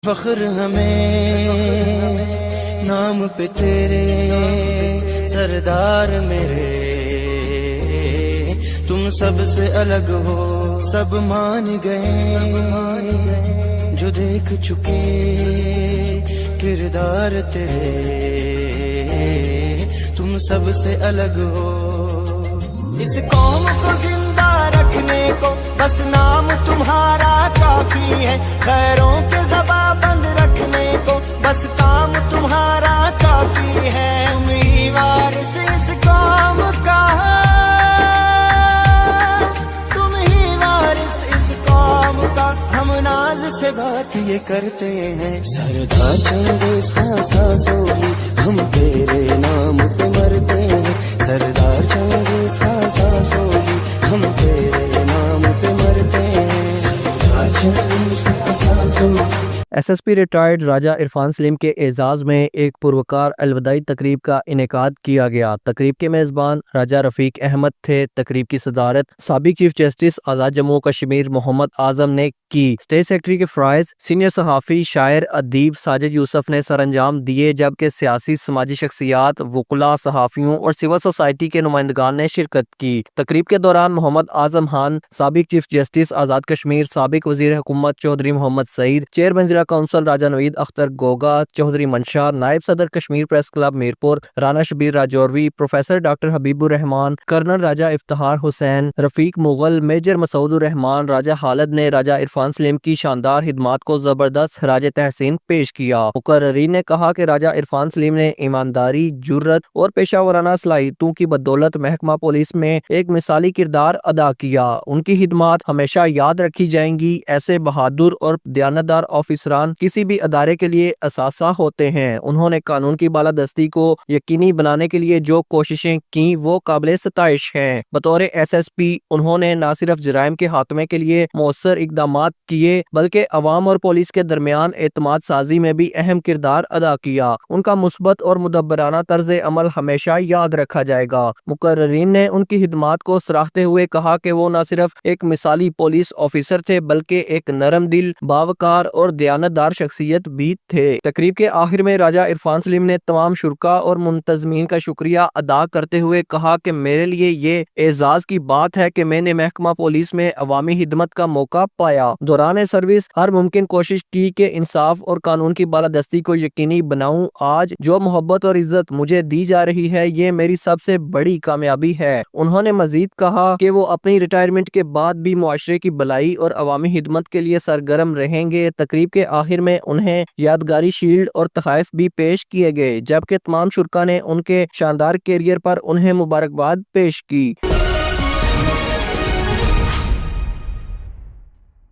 فخر ہمیں نام پہ تیرے سردار میرے، تم سب سے الگ ہو سب مان گئے، جو دیکھ چکے کردار تیرے، تم سب سے الگ ہو۔ اس قوم کو زندہ رکھنے کو بس نام تمہارا کافی ہے، خیروں کے زباں بند رکھنے کو بس کام تمہارا کافی ہے۔ تم ہی وارث اس قوم کا، تم ہی وارث اس قوم کا، ہم ناز سے بات یہ کرتے ہیں، سردار چنگیز کا ساسولی ہم تیرے نام پہ مرتے ہیں، سردار چنگیز کا ساسولی ہم تیرے نام پہ مرتے ہیں، سردار چنگیز کا ساسولی۔ ایس ایس پی ریٹائرڈ راجہ عرفان سلیم کے اعزاز میں ایک پروقار الوداعی تقریب کا انعقاد کیا گیا۔ تقریب کے میزبان راجہ رفیق احمد تھے۔ تقریب کی صدارت سابق چیف جسٹس آزاد جموں و کشمیر محمد اعظم نے کی۔ اسٹیٹ سیکرٹری کے فرائض سینئر صحافی شاعر ادیب ساجد یوسف نے سر انجام دیے، جبکہ سیاسی سماجی شخصیات، وکلاء، صحافیوں اور سول سوسائٹی کے نمائندگان نے شرکت کی۔ تقریب کے دوران محمد اعظم خان، سابق چیف جسٹس آزاد کشمیر، سابق وزیر حکومت چودھری محمد سعید، چیئرمین ضلع کونسل راجہ نوید اختر گوگا، چودھری منشا، نائب صدر Kashmir press club Mirpur Rana Shabbir Rajourvi, professor doctor Habib ur Rehman, colonel Raja Iftikhar Hussain, Rafiq Mughal, major Masood ur Rehman, Raja Khalid نے راجہ عرفان سلیم کی شاندار خدمات کو زبردست خراج تحسین پیش کیا۔ مقررین نے کہا کہ راجہ عرفان سلیم نے ایمانداری، جرت اور پیشہ ورانہ صلاحیتوں کی بدولت محکمہ پولیس میں ایک مثالی کردار ادا کیا۔ ان کی خدمات ہمیشہ یاد رکھی جائیں گی۔ ایسے بہادر اور دیانتدار آفیسران کسی بھی ادارے کے لیے اثاثہ ہوتے ہیں۔ انہوں نے قانون کی بالادستی کو یقینی بنانے کے لیے جو کوششیں کی وہ قابل ستائش ہیں۔ بطور ایس ایس پی انہوں نے نہ صرف جرائم کے خاتمے کے لیے مؤثر اقدامات کیے بلکہ عوام اور پولیس کے درمیان اعتماد سازی میں بھی اہم کردار ادا کیا۔ ان کا مثبت اور مدبرانہ طرز عمل ہمیشہ یاد رکھا جائے گا۔ مقررین نے ان کی خدمات کو سراہتے ہوئے کہا کہ وہ نہ صرف ایک مثالی پولیس آفیسر تھے بلکہ ایک نرم دل، باوقار اور دیانتدار شخصیت بھی تھے۔ تقریب کے آخر میں راجہ عرفان سلیم نے تمام شرکاء اور منتظمین کا شکریہ ادا کرتے ہوئے کہا کہ میرے لیے یہ اعزاز کی بات ہے کہ میں نے محکمہ پولیس میں عوامی خدمت کا موقع پایا۔ دوران سروس ہر ممکن کوشش کی کہ انصاف اور قانون کی بالادستی کو یقینی بناؤں۔ آج جو محبت اور عزت مجھے دی جا رہی ہے یہ میری سب سے بڑی کامیابی ہے۔ انہوں نے مزید کہا کہ وہ اپنی ریٹائرمنٹ کے بعد بھی معاشرے کی بھلائی اور عوامی خدمت کے لیے سرگرم رہیں گے۔ تقریب کے آخر میں انہیں یادگاری شیلڈ اور تحائف بھی پیش کیے گئے، جبکہ تمام شرکاء نے ان کے شاندار کیریئر پر انہیں مبارکباد پیش کی۔